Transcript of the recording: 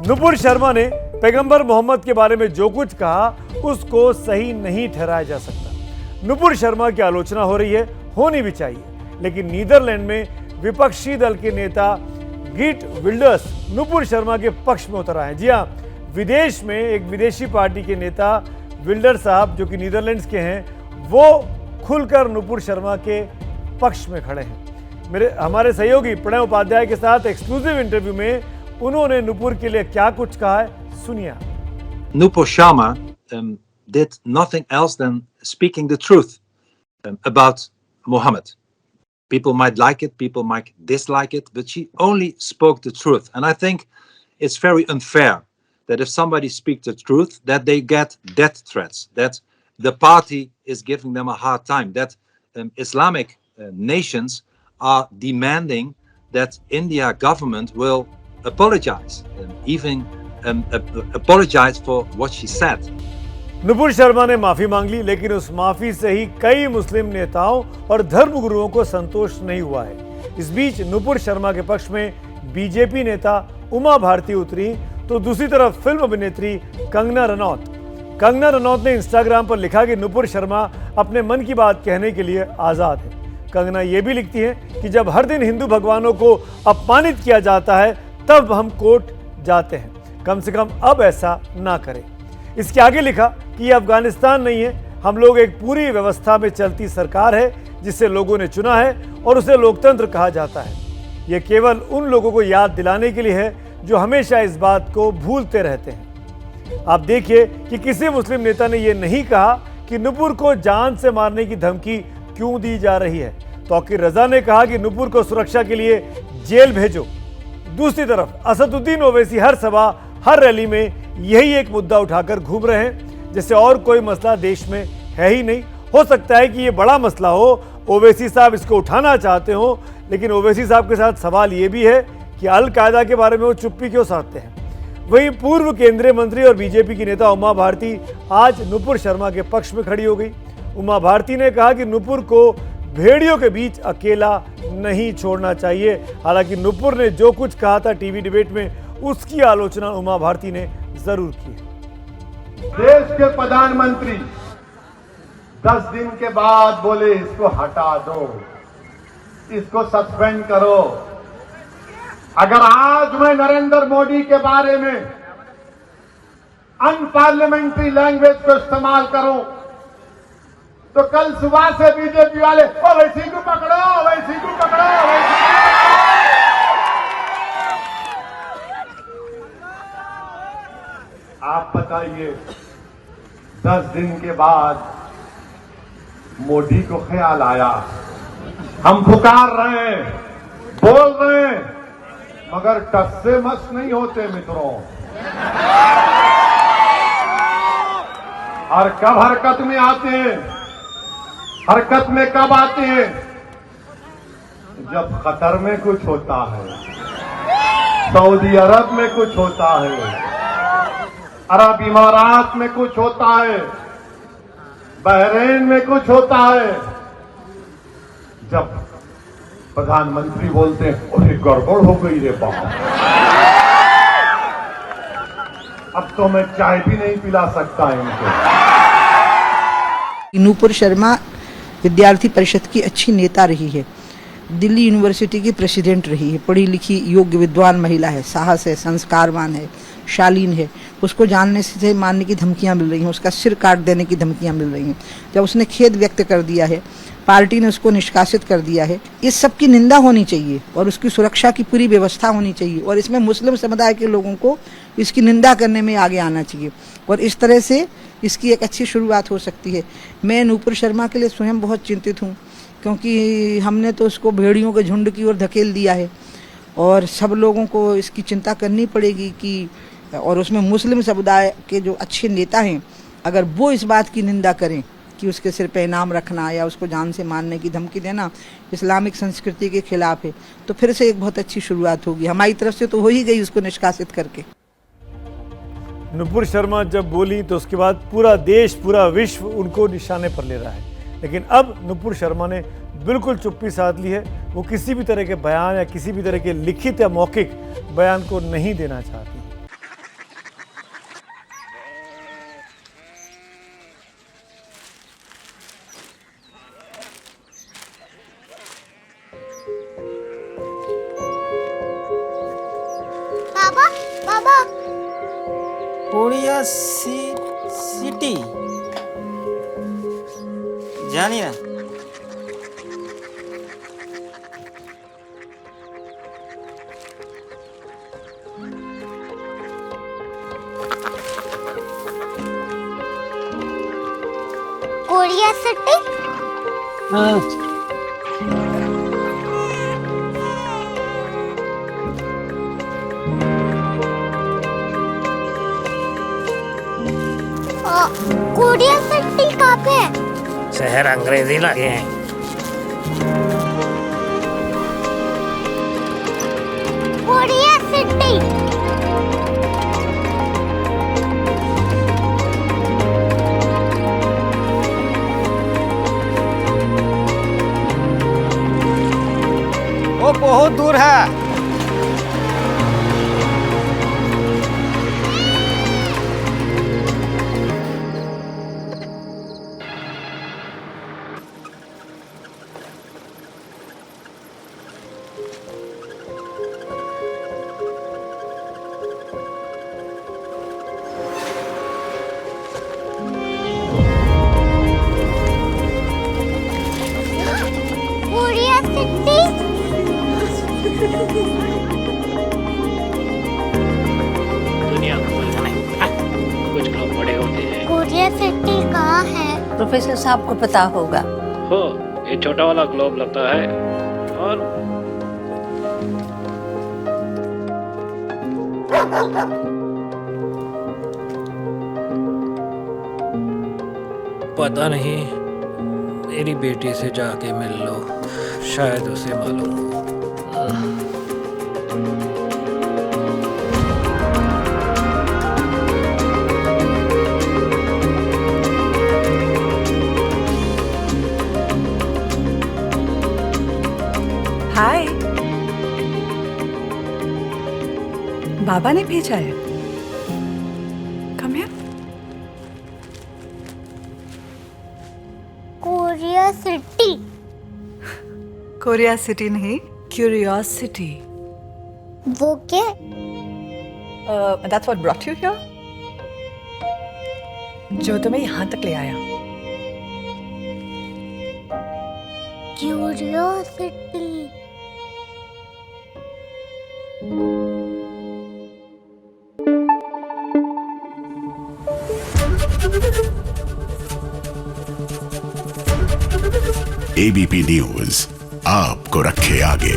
नुपुर शर्मा ने पैगंबर मोहम्मद के बारे में जो कुछ कहा उसको सही नहीं ठहराया जा सकता। नुपुर शर्मा की आलोचना हो रही है, होनी भी चाहिए, लेकिन नीदरलैंड में विपक्षी दल के नेता गीट विल्डर्स नुपुर शर्मा के पक्ष में उतर आए। जी हाँ, विदेश में एक विदेशी पार्टी के नेता विल्डर्स साहब जो कि नीदरलैंड्स के हैं, वो खुलकर नुपुर शर्मा के पक्ष में खड़े हैं। हमारे सहयोगी प्रणय उपाध्याय के साथ एक्सक्लूसिव इंटरव्यू में उन्होंने नुपुर के लिए क्या कुछ कहा है, सुनिए। Nupur Sharma did nothing else than speaking the truth about Muhammad. People might like it, people might dislike it, but she only spoke the truth. And I think it's very unfair that if somebody speaks the truth, that they get death threats, that the party is giving them a hard time, that Islamic nations are demanding that India government will apologize, even apologize for what she said. Nupur Sharma ने माफी मांग ली, लेकिन उस माफी से ही कई मुस्लिम नेताओं और धर्मगुरुओं को संतोष नहीं हुआ है। इस बीच नुपुर शर्मा के पक्ष में बीजेपी नेता उमा भारती उतरी, तो दूसरी तरफ फिल्म अभिनेत्री कंगना रनौत ने इंस्टाग्राम पर लिखा कि नुपुर शर्मा अपने मन की बात कहने के लिए आजाद है। कंगना ये भी लिखती है कि जब हर दिन हिंदू भगवानों को अपमानित किया जाता है तब हम कोर्ट जाते हैं, कम से कम अब ऐसा ना करें। इसके आगे लिखा कि ये अफगानिस्तान नहीं है, हम लोग एक पूरी व्यवस्था में चलती सरकार है जिसे लोगों ने चुना है और उसे लोकतंत्र कहा जाता है। ये केवल उन लोगों को याद दिलाने के लिए है जो हमेशा इस बात को भूलते रहते हैं। आप देखिए कि किसी मुस्लिम नेता ने यह नहीं कहा कि नुपुर को जान से मारने की धमकी क्यों दी जा रही है। तौकीर रजा ने कहा कि नुपुर को सुरक्षा के लिए जेल भेजो। दूसरी तरफ असदुद्दीन ओवैसी हर सभा, हर रैली में यही एक मुद्दा उठाकर घूम रहे हैं, जैसे और कोई मसला देश में है ही नहीं। हो सकता है कि ये बड़ा मसला हो, ओवैसी साहब इसको उठाना चाहते हो, लेकिन ओवैसी साहब के साथ सवाल ये भी है कि अल कायदा के बारे में वो चुप्पी क्यों साधते हैं। वहीं पूर्व केंद्रीय मंत्री और बीजेपी की नेता उमा भारती आज नुपुर शर्मा के पक्ष में खड़ी हो गई। उमा भारती ने कहा कि नुपुर को भेड़ियों के बीच अकेला नहीं छोड़ना चाहिए। हालांकि नुपुर ने जो कुछ कहा था टीवी डिबेट में, उसकी आलोचना उमा भारती ने जरूर की। देश के प्रधानमंत्री 10 दिन के बाद बोले इसको हटा दो, इसको सस्पेंड करो। अगर आज मैं नरेंद्र मोदी के बारे में अनपार्लियामेंट्री लैंग्वेज को इस्तेमाल करूं तो कल सुबह से बीजेपी वाले ओवैसी को पकड़ो, ओवैसी को पकड़ो, आप बताइए 10 दिन के बाद मोदी को ख्याल आया, हम पुकार रहे हैं, बोल रहे हैं, मगर टस से मस नहीं होते मित्रों। और कब हरकत में आते हैं, हरकत में कब आते हैं? जब कतर में कुछ होता है, सऊदी अरब में कुछ होता है, अरब इमारात में कुछ होता है, बहरीन में कुछ होता है। जब प्रधानमंत्री बोलते हैं अरे गड़बड़ हो गई रे बाप, अब तो मैं चाय भी नहीं पिला सकता इनको। नुपुर शर्मा विद्यार्थी परिषद की अच्छी नेता रही है, दिल्ली यूनिवर्सिटी की प्रेसिडेंट रही है, पढ़ी लिखी योग्य विद्वान महिला है, साहस है, संस्कारवान है, शालीन है। उसको जानने से मारने की धमकियां मिल रही हैं, उसका सिर काट देने की धमकियां मिल रही हैं। जब उसने खेद व्यक्त कर दिया है, पार्टी ने उसको निष्कासित कर दिया है, इस सब की निंदा होनी चाहिए और उसकी सुरक्षा की पूरी व्यवस्था होनी चाहिए और इसमें मुस्लिम समुदाय के लोगों को इसकी निंदा करने में आगे आना चाहिए और इस तरह से इसकी एक अच्छी शुरुआत हो सकती है। मैं नुपुर शर्मा के लिए स्वयं बहुत चिंतित हूँ, क्योंकि हमने तो उसको भेड़ियों के झुंड की ओर धकेल दिया है और सब लोगों को इसकी चिंता करनी पड़ेगी कि, और उसमें मुस्लिम समुदाय के जो अच्छे नेता हैं, अगर वो इस बात की निंदा करें कि उसके सिर पे इनाम रखना या उसको जान से मारने की धमकी देना इस्लामिक संस्कृति के खिलाफ है, तो फिर से एक बहुत अच्छी शुरुआत होगी। हमारी तरफ से तो हो ही गई उसको निष्कासित करके। नुपुर शर्मा जब बोली तो उसके बाद पूरा देश, पूरा विश्व उनको निशाने पर ले रहा है, लेकिन अब नुपुर शर्मा ने बिल्कुल चुप्पी साध ली है। वो किसी भी तरह के बयान या किसी भी तरह के लिखित या मौखिक बयान को नहीं देना चाहती। बाबा कोरिया सिटी जानी ना कोरिया सिटी कोरिया सिटी कहाँ पे है? शहर अंग्रेजी लगे हैं। कोरिया सिटी वो बहुत दूर है। कोरिया सिटी दुनिया को बोलना नहीं, कुछ लोग बड़े होते हैं। कोरिया सिटी कहाँ है? प्रोफेसर साहब को पता होगा। हो, ये छोटा वाला ग्लोब लगता है और पता नहीं, मेरी बेटी से जाके मिल लो, शायद उसे मालूम हो। हाय, बाबा ने भेजा है। Come here. Korea city Korea city नहीं, क्यूरियोसिटी। वो क्या? That's what brought you here, जो तुम्हें यहाँ तक ले आया। क्यूरियोसिटी एबीपी न्यूज आपको रखे आगे।